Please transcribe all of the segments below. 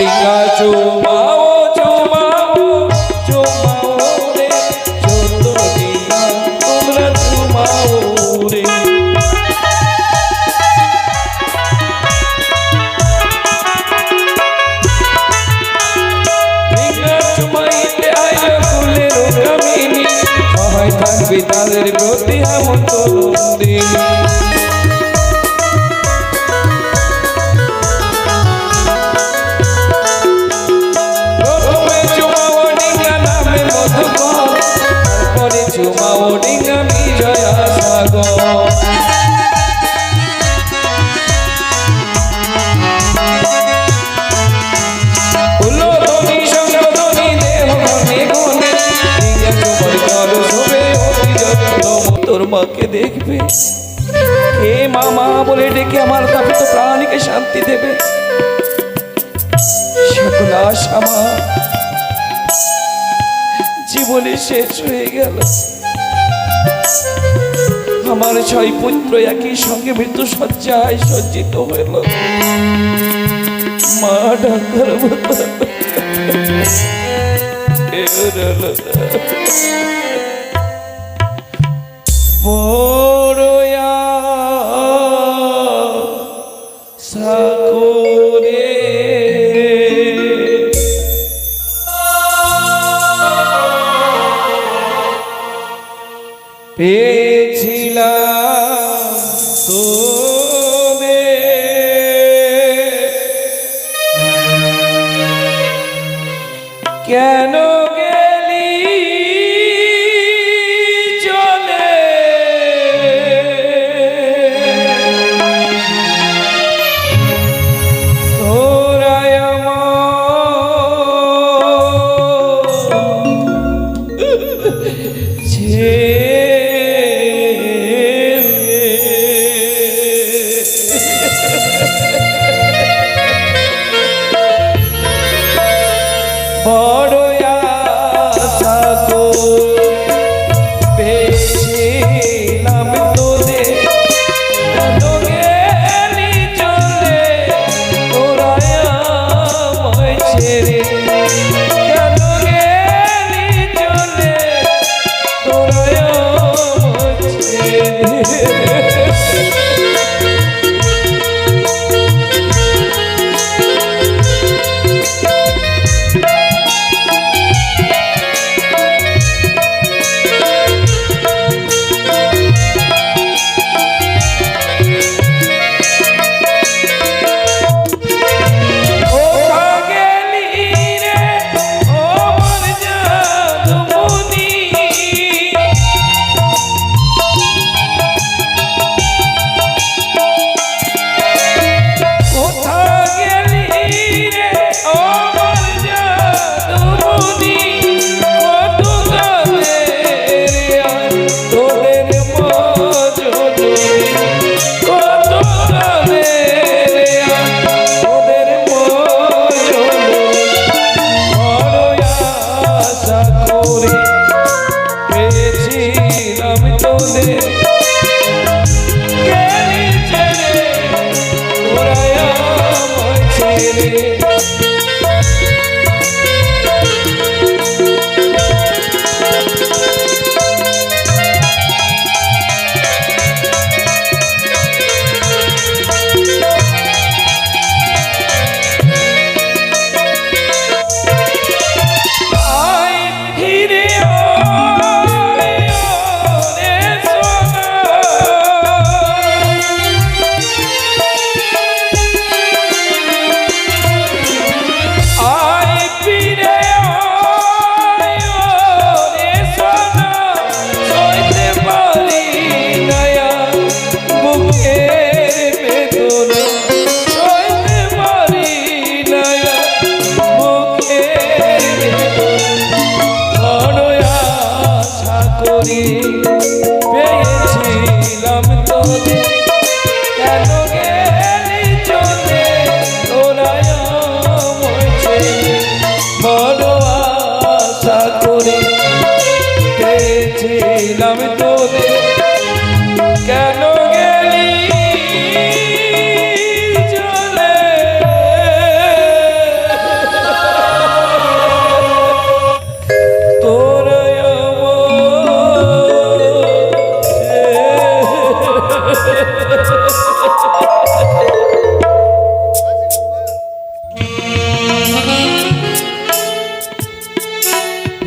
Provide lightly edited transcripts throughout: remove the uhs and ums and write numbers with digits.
ডিঙ্গা চুমাও চুমাও চুমাও রে যত ডিঙ্গা তোমরা চুমাও রে ডিঙ্গা চুমাইতে আইলো কুলের কামিনী সহায় থাকবে তাদের প্রতি হেমন্ত নন্দিনী চুমাও ডিঙ্গা বিজয়া সাগর উলো ধনি সংগধনি দেহ গনে গনে ডিঙ্গা চুমার কর শোভে অতি যত্ন তোর মাকে দেখবে হে মামা বলে ডেকে আমার তাপিত প্রাণীকে শান্তি দেবে সকল আশা আমার জীবনে শেষ হয়ে গেল আমার 6 পুত্র একই সঙ্গে মৃত্যু শয্যায় সজ্জিত হইল মা ডাকার বড়য়া সাকরে পেয়েছিলাম তোরে কেন গেলি চলে তোরাই আমার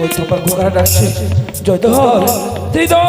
ওই তো আমার ঘোড়া ডাকছে, জয়ধর ত্রিধর।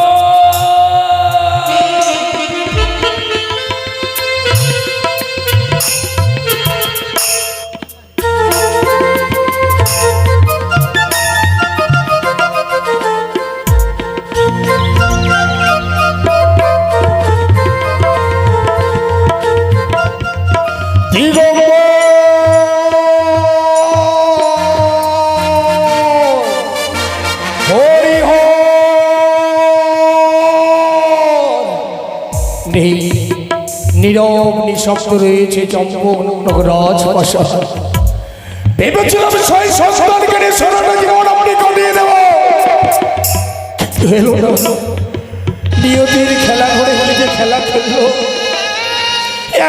নীরব নিঃশব্দ রয়েছে চম্পক রাজপ্রাসাদ। ভেবেছিলাম সেই সন্তানকে নিয়ে সোনাটা জীবন আপনি কাটিয়ে দেব, এলো না। নিয়তির খেলা ঘরে যে খেলা খেললো,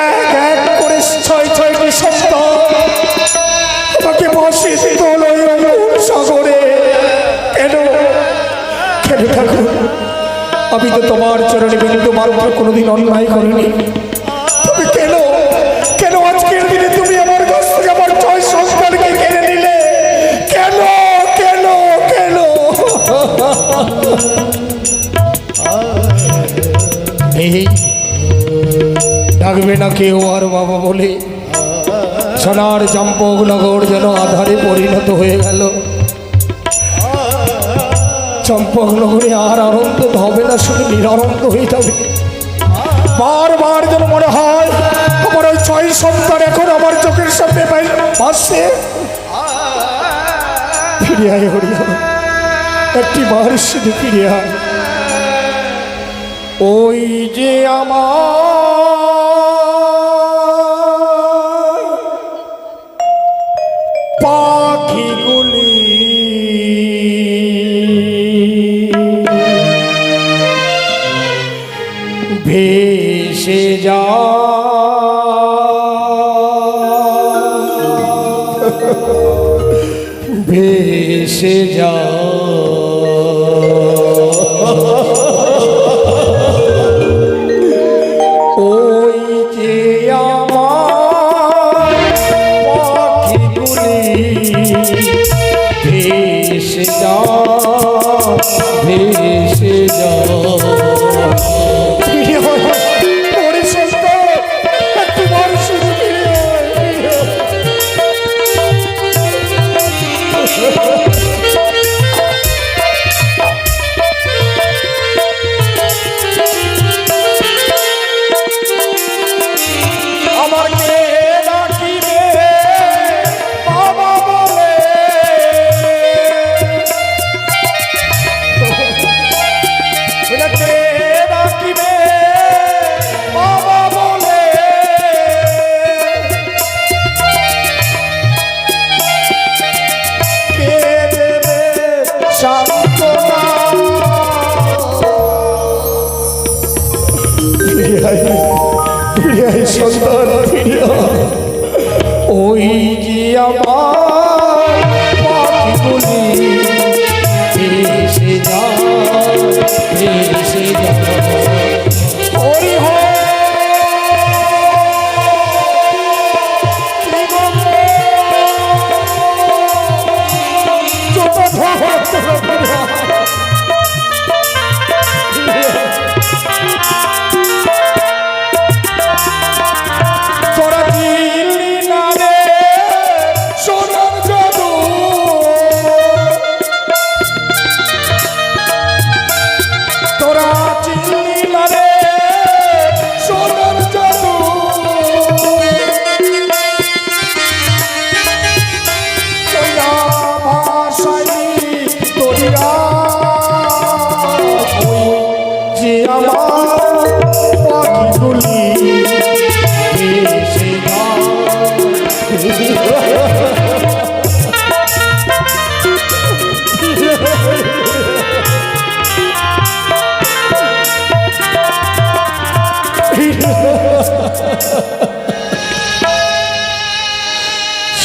এক এক করে ছয় ছয়টি সন্তান আমাকে ভাসিয়ে দিত সাগরে। কেন কেন ঠাকুর, আমি তো তোমার চরণে বিন্দু মাত্র কোনোদিন অন্যায় করিনি। তুমি কেন কেন আজকের দিনে তুমি আমার কাছ থেকে আমার ছয় সন্তানকে কেড়ে নিলে? কেন কেন কেন? ডাকবে না কেউ আর বাবা বলে। সোনার চম্পক নগর যেন আধারে পরিণত হয়ে গেল। চম্পক নগরে আর আনন্দ হবে না, শুধু নিরানন্দ হয়ে যাবে। বারবার যেন মনে হয় আমার ওই ছয় সন্তান এখন আমার চোখের সামনে ভাসছে। ফিরে আয় হরিয়া, একটি বার শুধু ফিরে আয়। ওই যে আমার পাখিগুলি ভেসে যা, ভেসে যা। ওই যে আমার পাখিগুলি ভেসে যা, ভেসে যা। ওই যে আমার পাখিগুলি ভেসে যা, ভেসে যা। হরি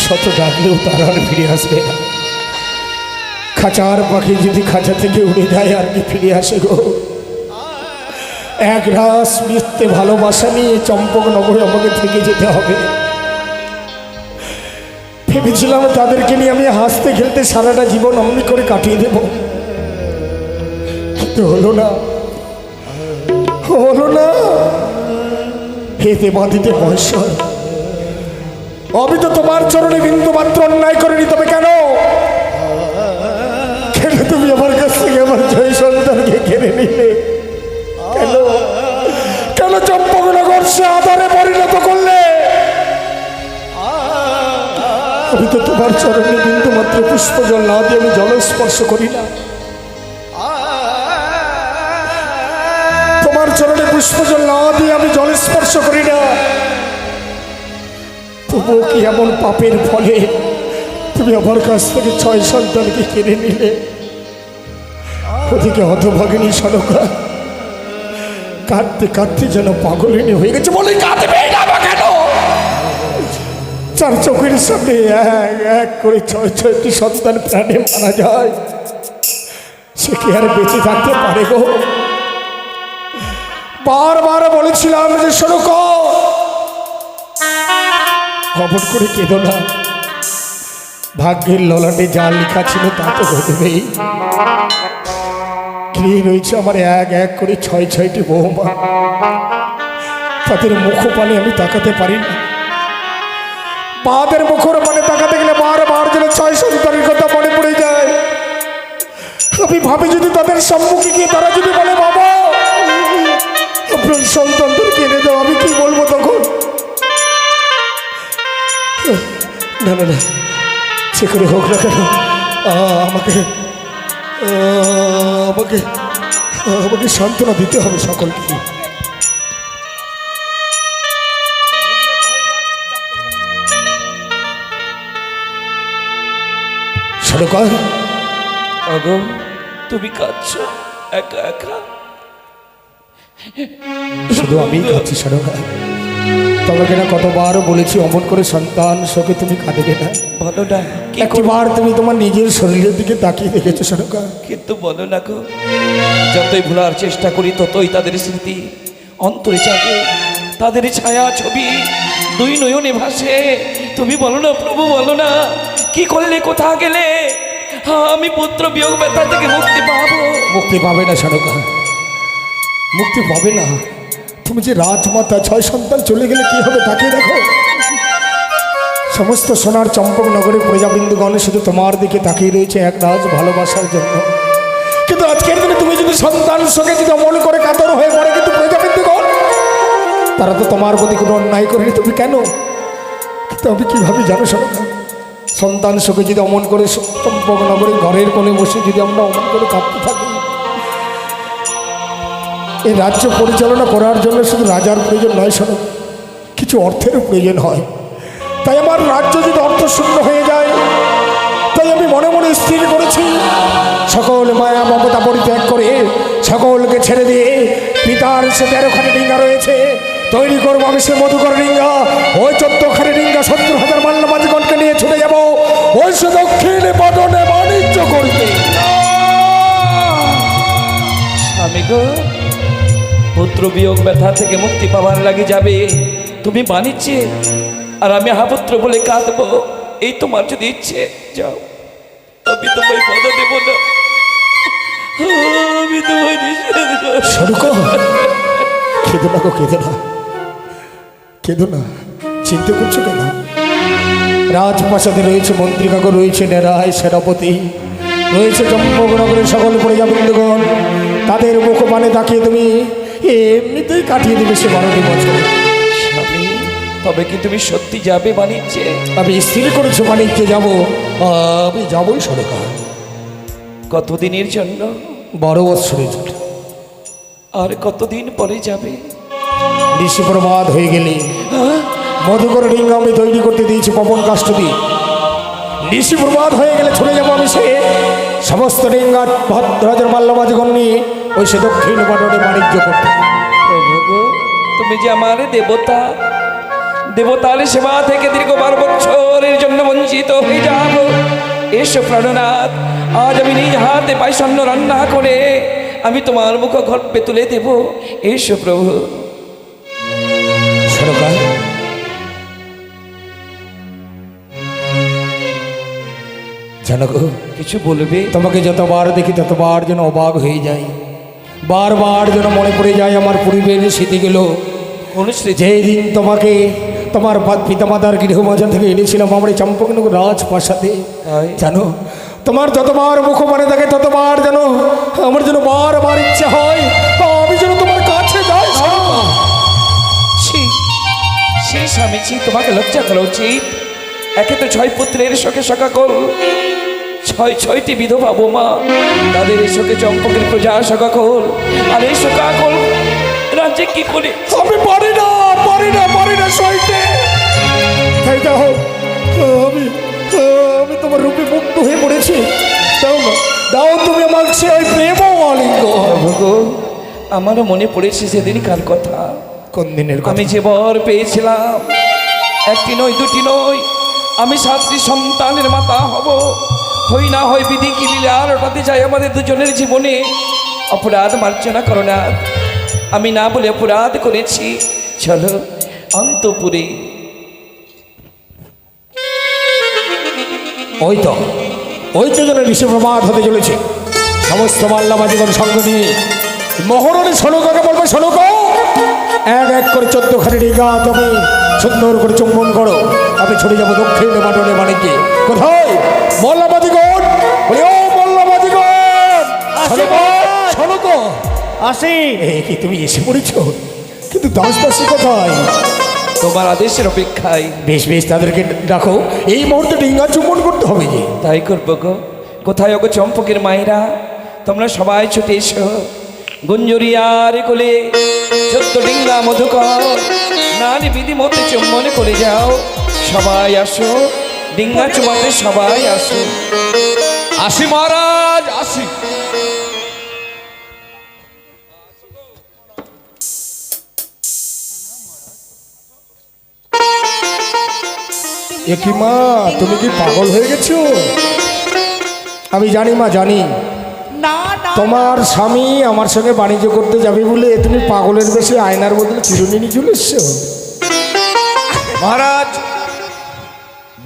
শত ডাকলেও তারা আর ফিরে আসবে না। খাঁচার পাখি যদি খাঁচা থেকে উড়ে যায় আর কি ফিরে আসে গো? এক রাস মিথ্যে ভালোবাসা নিয়ে চম্পক নগরে আমাকে থেকে যেতে হবে। ভেবেছিলাম তাদেরকে নিয়ে আমি হাসতে খেলতে সারাটা জীবন অমনি করে কাটিয়ে দেব, কিন্তু হলো না, হলো না। হে দেবাদিতে মহেশ্বর, আমি তো তোমার চরণে বিন্দু মাত্র অন্যায় করিনি, তবে কেন কেন তুমি আমার কাছ থেকে আমার জয় সন্তানকে কেড়ে নিলে? কেন কেন চম্পকনগর সে আধারে পরিণত করলে? আমি তো তোমার চরণে বিন্দু মাত্র পুষ্প জল না দিয়ে আমি জল স্পর্শ করি না, তোমার চরণে পুষ্প জল না দিয়ে আমি জল স্পর্শ করি না। তবুও কি এমন পাপের ফলে তুমি আমার কাছ থেকে 6 সন্তানকে কেড়ে নিলে? ওদিকে হতভাগিনী সনকা কাঁদতে কাঁদতে যেন পাগলিনী হয়ে গেছে, বলে কাঁদবে না বা কেন? 4 চোখের সামনে এক এক করে 6-6টি সন্তান প্রাণে মারা যায়, সে কি আর বেঁচে থাকতে পারে গো? বারবার বলেছিলাম যে সনকা খবর করে কেঁদো না, ভাগ্যের ললাটে যা লেখা ছিল তা তো ঘটবেই। গৃহে রয়েছে আমার এক এক করে 6-6টি বৌমা, তাদের মুখপানে আমি তাকাতে পারি না। মাদের মুখের পানে তাকাতে গেলে বারবার যেন 6 সন্তানের কথা মনে পড়ে যায়। আমি ভাবি যদি তাদের সম্মুখে গিয়ে তারা যদি বলে বাবা আপনার সন্তানদের কেড়ে দাও, আমি কি বলবো তখন? না না না, সে করে হোক না কেন আমাকে আমাকে আমাকে সান্ত্বনা দিতে হবে সকলকে। সরকার আগো তুমি কাঁদছো একা একা? শুধু আমি কাঁদছি সরকার, তোমাকে না কতবার বলেছি অমন করে সন্তান শোকে তুমি কাঁদবে না। বলো না একবার তুমি তোমার নিজের শরীরের দিকে তাকিয়ে দেখেছো সরকার? কিন্তু বলো না গো, যতই ভোলার চেষ্টা করি ততই তাদের স্মৃতি অন্তরে জাগে, তাদের ছায়া ছবি 2 নয়নে ভাসে। তুমি বলো না প্রভু, বলো না কি করলে, কোথা গেলে আমি পুত্র বিয়োগ ব্যথা থেকে মুক্তি পাবো? মুক্তি পাবে না সরকার, মুক্তি পাবে না। তুমি যে রাজমাতা, 6 সন্তান চলে গেলে কি হবে তাকিয়ে দেখো। সমস্ত সোনার চম্পকনগরের প্রজাবিন্দুগণ শুধু তোমার দিকে তাকিয়ে রয়েছে এক রাজ ভালোবাসার জন্য, কিন্তু আজকের দিনে তুমি যদি সন্তান শোকে যদি অমন করে কাতর হয়ে পড়ে, কিন্তু প্রজাবিন্দুগণ তারা তো তোমার প্রতি কোনো অন্যায় করেনি, তুমি কেন? কিন্তু আমি কীভাবে জানো সরকার, সন্তান শোকে যদি অমন করে চম্পকনগরে ঘরের কোণে বসে যদি আমরা অমন করে কাঁদতে থাকি, এই রাজ্য পরিচালনা করার জন্য শুধু রাজার প্রয়োজন নয় সরকার, কিছু অর্থেরও প্রয়োজন হয়। তাই আমার রাজ্য যদি অর্থশূন্য হয়ে যায়, তাই আমি মনে মনে স্থির করেছি সকল মায়া মমতা পরিত্যাগ করে সকলকে ছেড়ে দিয়ে পিতার সে 13খানি ডিঙ্গা রয়েছে তৈরি করবো আমি সে মধুকর ডিঙ্গা, ওই 14খানি ডিঙ্গা 70,000 মাল্যবাদীগণকে নিয়ে ছুটে যাবো ওই সে দক্ষিণ পটনে বাণিজ্য করতে। স্বামী গো, পুত্র বিয়োগ ব্যথা থেকে মুক্তি পাওয়ার লাগে যাবে তুমি বাণিজ্যে, আর আমি হাপুত্র বলে কাঁদবো, এই তোমার যদি ইচ্ছে যাও, আমি তোমায় বাধা দেব না, আমি তোমায় নিষেধ করব। কেঁদো না গো, কেঁদো না, কেঁদো না, চিন্তা করছো কেন? রাজপ্রাসাদে রয়েছে মন্ত্রীকাগর, রয়েছে নেরায় সেনাপতি, রয়েছে চম্পকনগরের সকল প্রজাবৃন্দগণ, তাদের মুখ পানে তাকিয়ে তুমি এমনিতেই কাটিয়ে দেবে সে 12টি বছর। স্বামী, তবে কি তুমি সত্যি যাবে বাণিজ্যে? আমি স্থির করেছি বাণিজ্যে যাবো, আমি যাবোই সরকার। কতদিনের জন্য? 12 বৎসরের জন্য। আর কতদিন পরে যাবে? ঋষি প্রমাদ হয়ে গেলে মধুকর ডিঙ্গা আমি তৈরি করতে দিয়েছি পবন কাষ্ঠটি, ঋষি প্রমাদ হয়ে গেলে চলে যাবো আমি সে সমস্ত ডিঙ্গা ভদ্রাজের মাল্যবাদীগণ নিয়ে ওই সে দক্ষিণ পটনে বাণিজ্য করতে। প্রভু গো, তুমি যে আমার দেবতা, দেবতার সেবা থেকে দীর্ঘ 12 বছরের জন্য বঞ্চিত হয়ে যাব, এসো প্রাণনাথ, আজ আমি নিজ হাতে পায়সন্ন রান্না করে আমি তোমার মুখ গর্ভে তুলে দেব, এসো প্রভু। সরকার জানো গো, কিছু বলবে? তোমাকে যতবার দেখি ততবার যেন অবাক হয়ে যাই, বারবার যেন মনে পড়ে যায় আমার পূর্বের স্মৃতিগুলো। যেই দিন তোমাকে তোমার পিতামাতার গৃহমাঝান থেকে এনেছিলাম আমার এই চম্পকনগর রাজপ্রাসাদে, জানো তোমার যতবার মুখমানে থাকে ততবার যেন আমার যেন বারবার ইচ্ছা হয় আমি যেন তোমার কাছে যাই। সেই স্বামীজি, তোমাকে লজ্জা করা উচিত। একে তো 6 পুত্রের শোকে সকাকল, 6টি বিধবা বোমা, তাদের এই শোকে চম্পকের প্রজা সকাকল, আর এই সকাকল রাজ্যে কি করে? আমি পারি না সইতে। তাই দাও, আমি তোমার রূপে মুগ্ধ হয়ে পড়েছি। দাও না, দাও তুমি আমাকে ওই প্রেম অলিঙ্গ। আমারও মনে পড়েছে সেদিনকার কথা। কোন দিনের কথা? আমি যে বর পেয়েছিলাম, 1টি নয় 2টি নয়, আমি 7টি সন্তানের মাতা হব। হই না হয় বিধি কি লীলা আর ওটাতে যাই আমাদের দুজনের জীবনে। অপরাধ মার্জনা করো না, আমি না বলে অপরাধ করেছি। চলো অন্তপুরে। ওই তো যেন ঋষি প্রমাদ হতে চলেছে। সমস্ত মাল্লাবাজিগণ সঙ্গ নিয়ে মহরণে শোনকাকে বলবে, শোনক এক এক করে 14খানি রিগা তুমি সুন্দর করে চুম্বন করো। আমি ছুটে যাবো দক্ষিণ মাটনে বাণিজ্যে। কোথায়? মল্লাবাজিগণ, বলি ও মল্লাবাজিগণ, শোনক আসি। কি তুমি এসে পড়েছ? কিন্তু দাসদাসী কোথায়? তোমার আদেশের অপেক্ষায়। বেশ বেশ, তাদেরকে ডাকো, এই মুহূর্তে ডিঙ্গা চুম্বন করতে হবে যে। তাই করবো গো। কোথায় ওগো চম্পকের মায়েরা? তোমরা সবাই ছুটে এসো। গুঞ্জরিয়ার কোলে 14 ডিঙ্গা মধুকর নারী বিধি মতে চুম্বন করে যাও। সবাই আসো, ডিঙ্গা চুমাতে সবাই আসো। আসি মহারাজ, আসি। এ কি মা, তুমি কি পাগল হয়ে গেছো? আমি জানি মা, জানি তোমার স্বামী আমার সঙ্গে বাণিজ্য করতে যাবে বলে তুমি পাগলের বেশি আয়নার বদলে চিরুনি নিয়ে চলে এসছো। মহারাজ,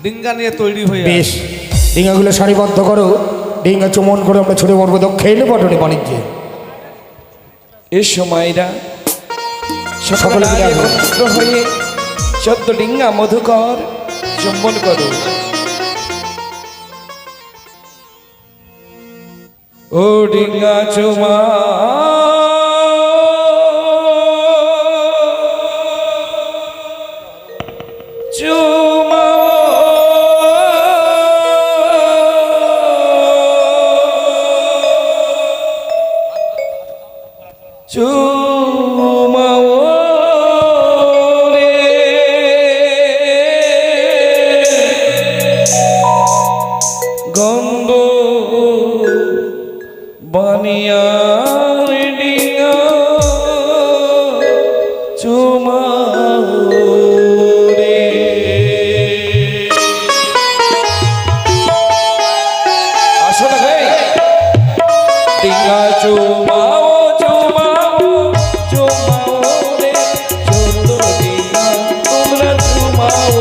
ডিঙ্গা নিয়ে তৈরি হয়ে বেশ, ডিঙ্গাগুলো সারিবদ্ধ করো। ডিঙ্গা চুমন করে আমরা ছুটে পড়বো দক্ষিণ পটনে বাণিজ্যে। এই সময়রা সকলে মিলে আসো। একত্র হয়ে 14 ডিঙ্গা মধুকর চুম্বন করো। ও ডিঙ্গা চুমা চুমা চুমাও রে গন্ধ বানিয়ার ডিঙ্গা চুমাও রে। আসো না ভাই, ডিঙ্গা চুমাও চুমাও চুমাও রে, 14 ডিঙ্গা তোমরা চুমাও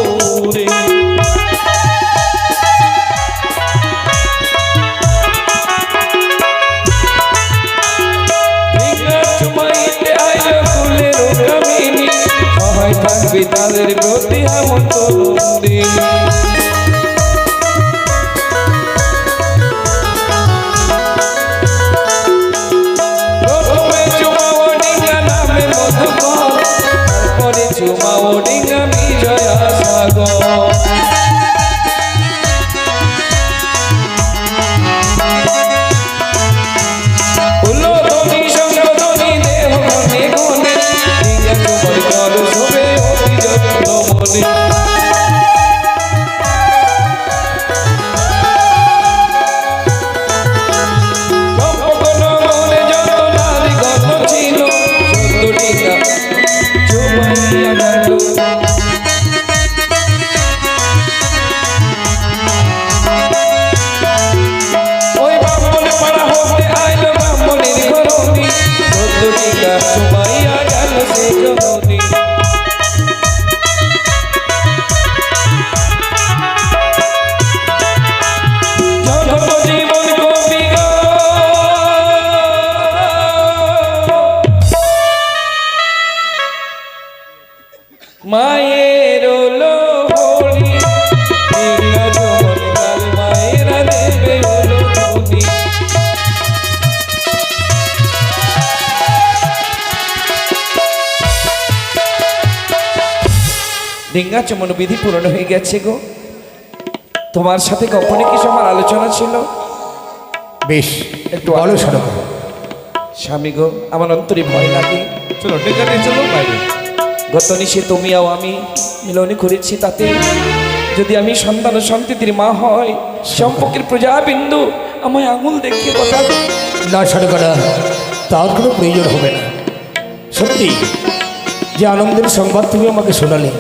রে। ডিঙ্গা চমন বিধি পূরণ হয়ে গেছে গো। তোমার সাথে গোপনে কিছু আমার আলোচনা ছিল। বেশ, একটু আলো সড়ক। স্বামী গো, আমার অন্তরে ভয় লাগে। চলো ডিঙ্গা নিয়ে চলো বাইরে। গত নিশে তুমি আর আমি মিলনে করেছি, তাতে যদি আমি সন্তান ও সন্ততির মা হয়, সম্পর্কের প্রজাবিন্দু আমায় আঙুল দেখিয়ে কথা দেয়। না সড়করা, তার কোনো প্রয়োজন হবে না। সত্যি যে আনন্দের সংবাদ তুমি আমাকে শোনালে,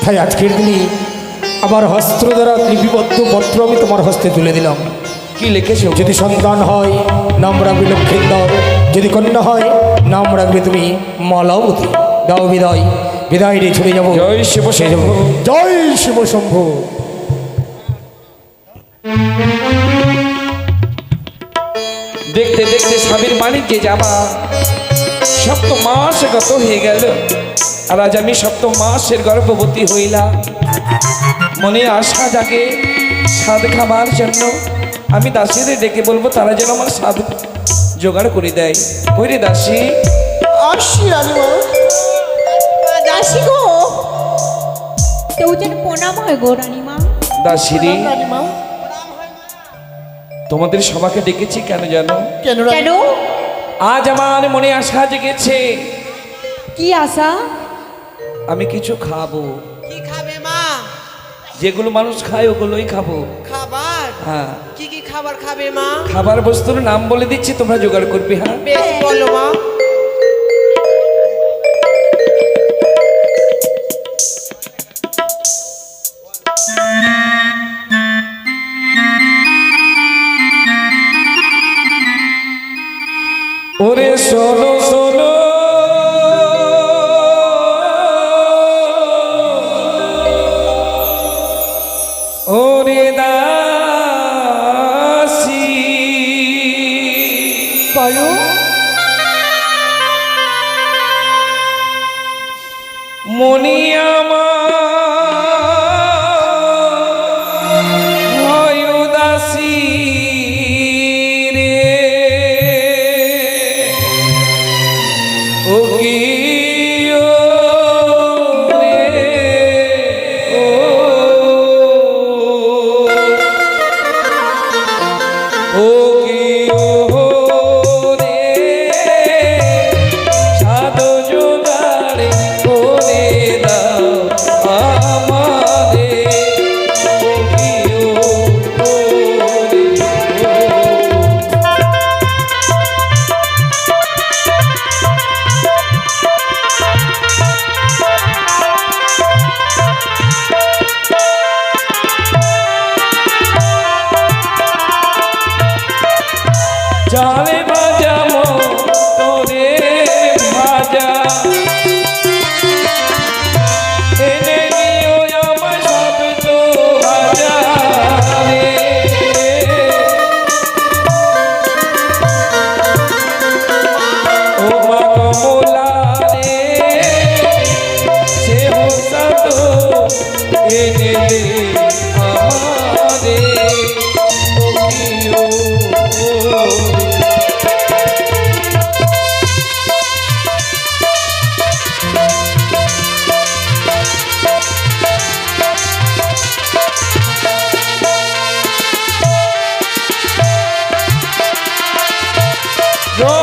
তাই আজকের দিনই আমার হস্ত দ্বারা লিপিবদ্ধ পত্র আমি তোমার হস্তে তুলে দিলাম। কি লিখেছো? যদি সন্তান হয় নাম রাখবে লক্ষ্মীন্দর, যদি কন্যা হয় নাম রাখবে তুমি মালাবতী। দাও বিদায়, বিদায় রে ছুটে যাবো। জয় শিব শম্ভু। জয় শিব শম্ভু। দেখতে দেখতে স্বামীর বাণিজ্যে যাবা 7 মাস গত হয়ে গেল, আর আজ আমি 7 মাসের গর্ভবতী হইলাম। মনে আশা জাগে স্বাদ খাবার জন্য। আমি দাসীদের ডেকে বলবো তারা যেন আমার স্বাদ জোগাড় করে দেয়। ওই রে দাসী। আসি রানীমা। দাসী গো, কেউ যেন প্রণাম হয় গো রানীমা। দাসীরি, রানীমা। তোমাদের সবাইকে ডেকেছি কেন জানো? কেন কেন? আজ আমার মনে আশা জেগেছে, কি আশা? আমি কিছু খাবো। কি খাবে মা? যেগুলো মানুষ খায় ওগুলোই খাবো। খাবার? হ্যাঁ, কি কি খাবার খাবে মা? খাবার বস্তুর নাম বলে দিচ্ছি, তোমরা জোগাড় করবে। হ্যাঁ, বেশ বলো মা। ওরে শোনো শোনো, ওরে দাসী, বলো। মনি আমার হয় উদাসী রে, ও কি ও রে, ও কি ও রে, সাধ জোগাড়ে করে দাও আমারে, ও কি ও রে, চালে বাজাবো তোরে ভাজা, এনে নিও আমার সব তো ভাজা রে, ও মা কমলা রে, সে হোসা তো এনে দে আমারে, ও কি ও রে।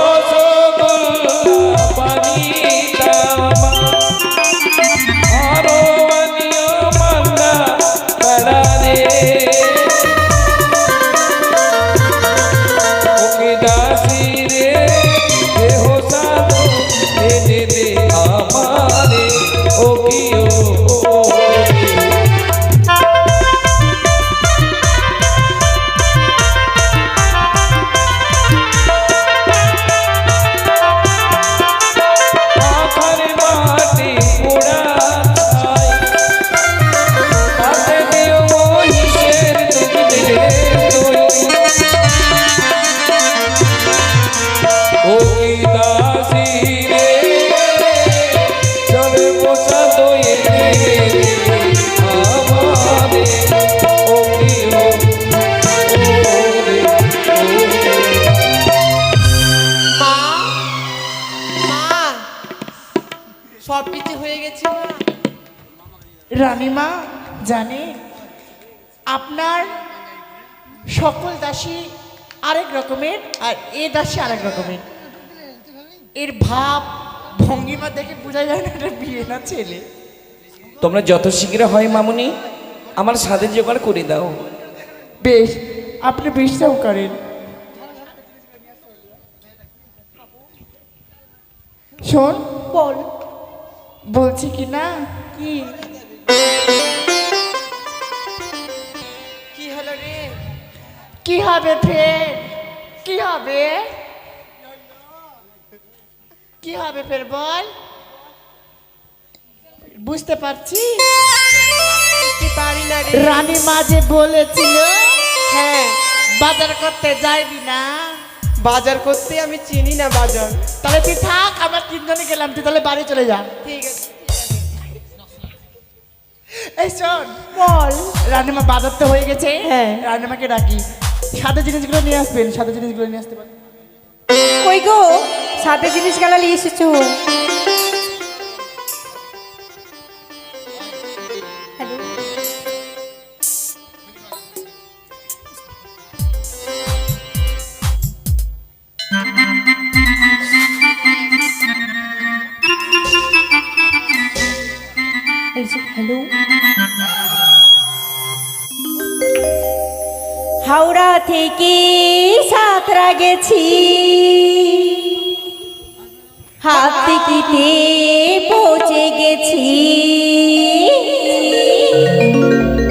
রসগোল্লা পানিতামা আরো আনিও মান্না তারা রে, জানে আপনার সকল দাসী আরেক রকমের আর এ দাসী আরেক রকমের। এর ভাব ভঙ্গিমা দেখে বোঝা যায় না এটা বিয়ে না ছেলে। তোমরা যত শীঘ্র হয় মামুনি আমার সাথে জোগাড় করে দাও। বেশ, আপনি বিশ্বাস করেন। শোন, বল বলছি কি না, কি কি হলো রে? কি হবে ফের? কি হবে? কি হবে ফের বল? বুঝতে পারছি। বুঝতে পারি না রে। রানী মাঝে বলেছিল হ্যাঁ, বাজার করতে যাইবি না। বাজার করতে আমি চিনি না বাজার। তাহলে তুই থাক, আমরা তিনজনে গেলাম, তুই তাহলে বাড়ি চলে যা। ঠিক আছে। এই শোন, বল রানীমা বাজার তো হয়ে গেছে। হ্যাঁ। রানীমাকে ডাকি, সাদা জিনিসগুলো নিয়ে আসবেন, সাদা জিনিসগুলো নিয়ে আসতে পারেন। কই গো সাথে জিনিস গেলা নিয়ে এসেছো? হ্যালো হ্যালো, হাওড়া থেকে সাঁতরা গেছি, হাত টিকিটে পৌঁছে গেছি।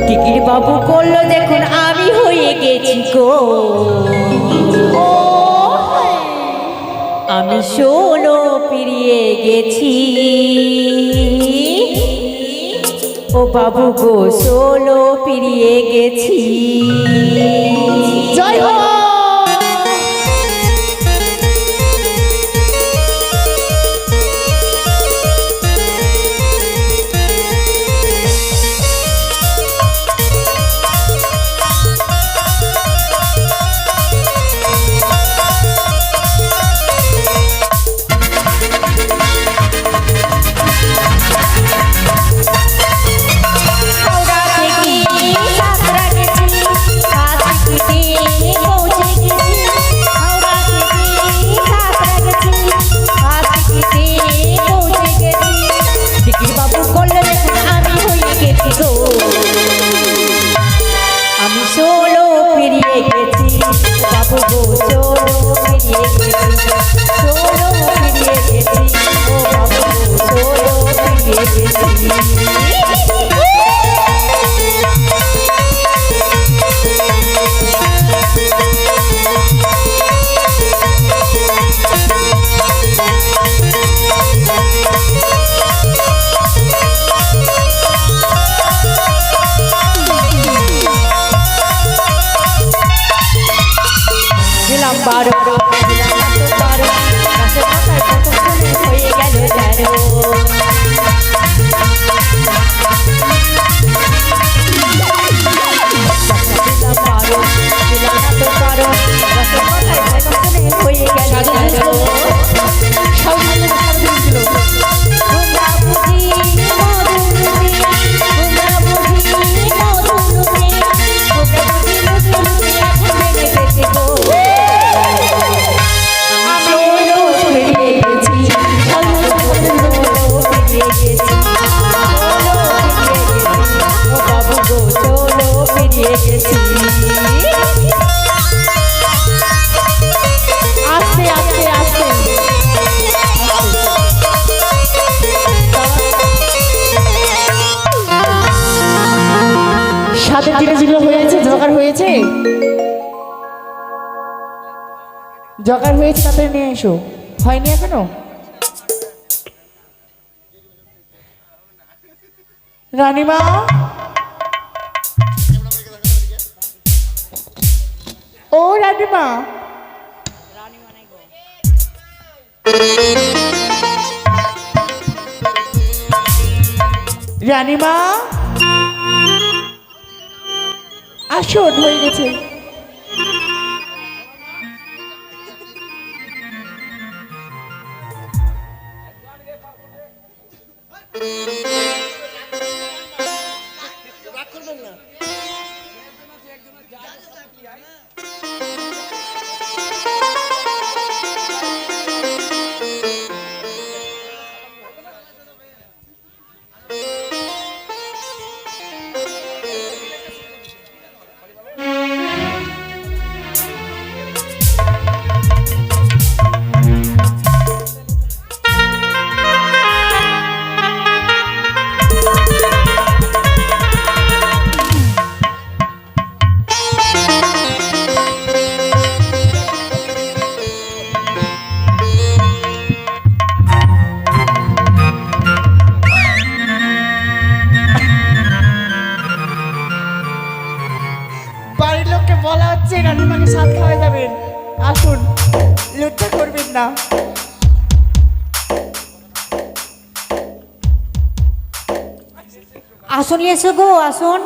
টিকিট বাবু করলো দেখুন আমি হয়ে গেছি গো, আমি ষোলো পেরিয়ে গেছি। ও বাবু গো ষোলো পেরিয়ে গেছি। জয় হো। হাওড়া থেকে সাঁতরা গেছি, হাত টিকিটে পৌঁছে গেছি। হাওড়া থেকে সাঁতরা গেছি, হাত টিকিটে পৌঁছে গেছি। টিকিট বাবু করলে দেখুন আমি হয়ে গেছি গো, আমি ষোলো পেরিয়ে গেছি। বাবু গো ষোলো পেরিয়ে গেছি, ষোলো পেরিয়ে গেছি। ও বাবু গো ষোলো পেরিয়ে গেছি। দিলাম বারো, দিলাম তো বারো, গাছের পাতায় কতক্ষণে হয়ে গেল তেরো। দিলাম বারো, দিলাম তো বারো, গাছের পাতায় কতক্ষণে হয়ে গেল তেরো। তোমরা বুঝি মধুরূপে, তোমরা বুঝি মধুরূপে, তোমরা বুঝি মধুরূপে এখন ভেঙে গেছে গো। আমি ষোলো পেরিয়ে গেছি, ষোলো পেরিয়ে গেছি, ষোলো পেরিয়ে গেছি। ও বাবু গো ষোলো পেরিয়ে গেছি। আস্তে আস্তে আস্তে সাথে জিনিসগুলো হয়েছে, জোগাড় হয়েছে, জোগাড় হয়েছে, তাড়াতাড়ি নিয়ে এসো। হয়নি এখনো? রানীমা, ও রানীমা, রানীমা আসুন, হয়ে গেছে। বাড়ির লোককে বলা হচ্ছে রানীমাকে সাত খাওয়াই যাবেন, আসুন, লজ্জা করবেন না। আসুন এসো গো, আসুন।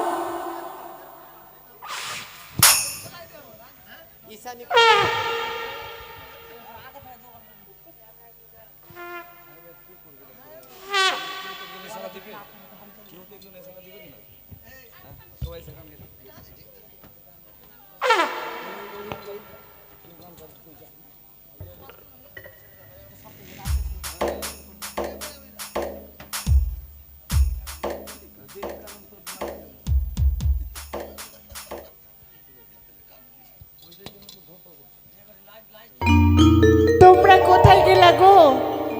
তোমরা কোথায় গেলা গো?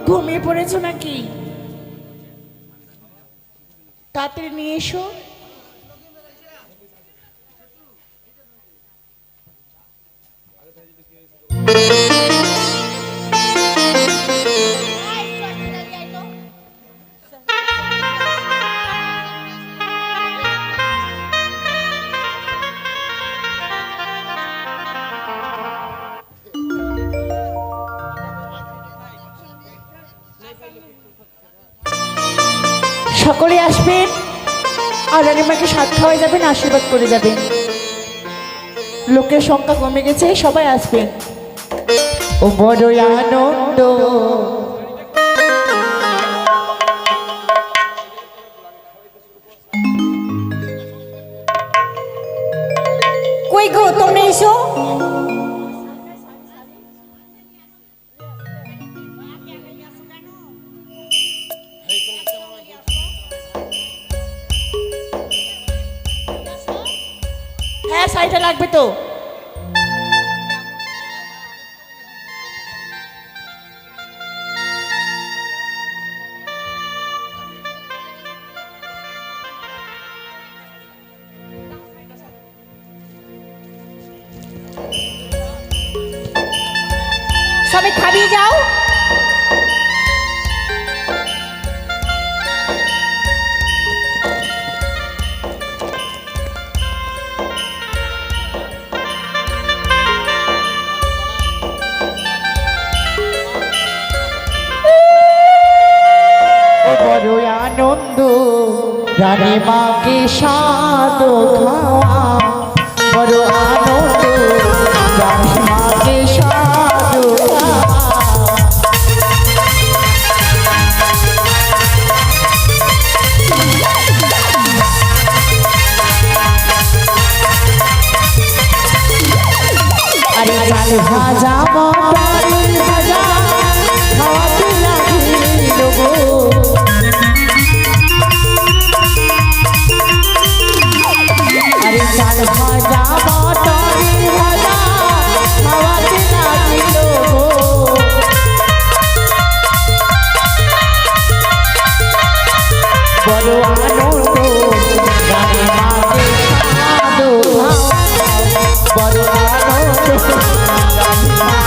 ঘুমিয়ে পড়েছো নাকি? তাড়াতাড়ি নিয়ে এসো। সকলে আসবেন আর রানীমাকে সাত খাওয়াই যাবেন, আশীর্বাদ করে যাবেন। লোকের সংখ্যা কমে গেছে, সবাই আসবেন। ও বড় আনন্দ, কই গো তোমরা এসো। হ্যাঁ শাড়িটা লাগবে তো। সবাই খাবিয়ে যাও। বড় আনন্দ, রানীমাকে সাত খাওয়া, বড় আনন্দ, রানীমাকে সাত খাওয়া। আরে চাল ভাজা, মটর ভাজা খাওয়াতে লাগিল গো। আরে চাল ভাজা, মটর ভাজা খাওয়াতে লাগিল গো। বড় আনন্দ, রানীমাকে সাধু, বড় আনন্দ, রানীমা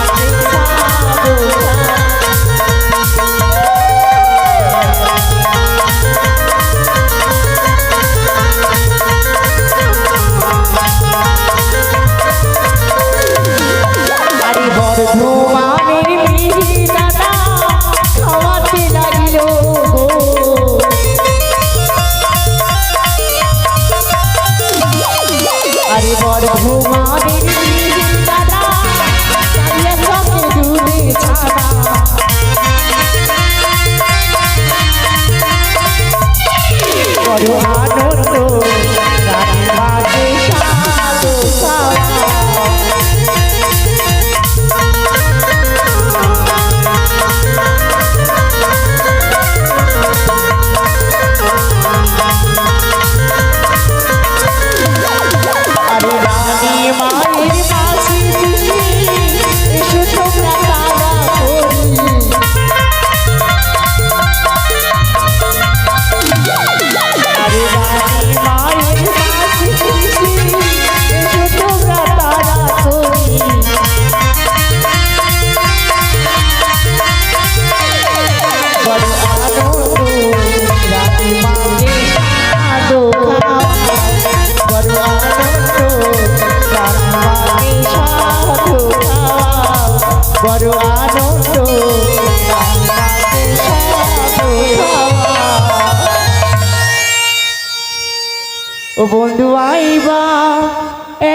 বন্ধু আইবা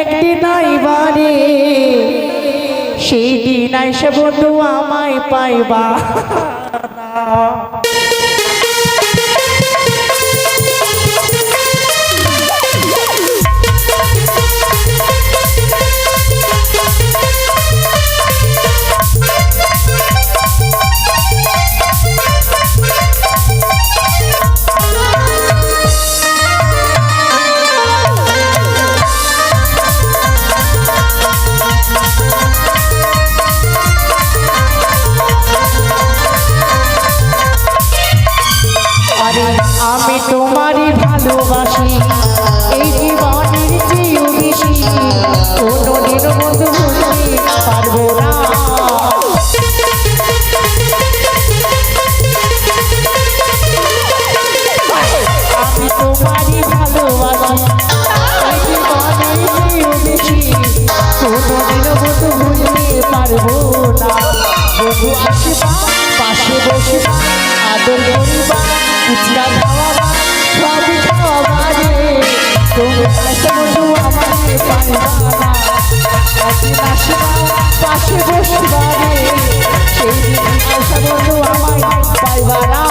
একদিন আইবা রে, সেই দিন আইসে বন্ধু আমায় পাইবা না। আমি তোমারই ভালোবাসি এই জীবনের চেয়েও বেশি, কোনোদিন বন্ধু ভুলতে পারবো না। আমি তোমারই ভালোবাসি এই জীবনের চেয়েও বেশি, কোনোদিন বন্ধু ভুলতে পারবো না। বন্ধু আসিবা পাশে বসিবা আদর করিবা, ফুচকা খাওয়াবা সবই খাওয়াবা রে, তুমি আসে বন্ধু আমাকে পাইবা না। একদিন আসিবা পাশে বসিবা রে, সেই দিন আসে বন্ধু আমায় পাইবা না।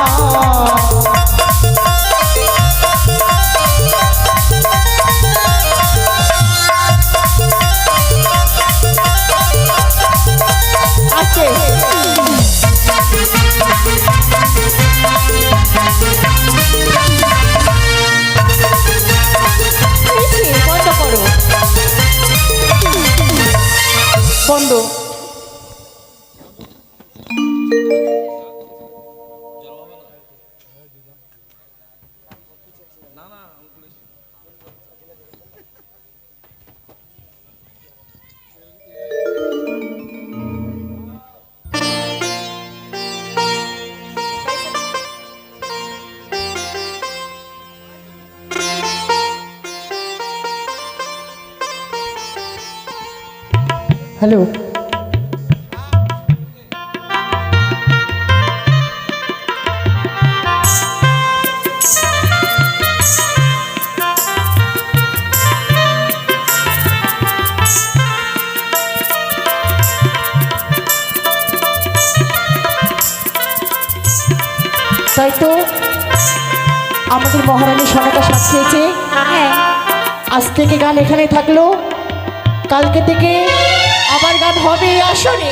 আছে বন্ধ করো, বন্ধ। হ্যালো, তাই তো আমাদের মহারানী সোনাটা সাথ খেয়েছে। হ্যাঁ, আজ থেকে গান এখানেই থাকলো, কালকে থেকে আবার গান হবে এই আসরে।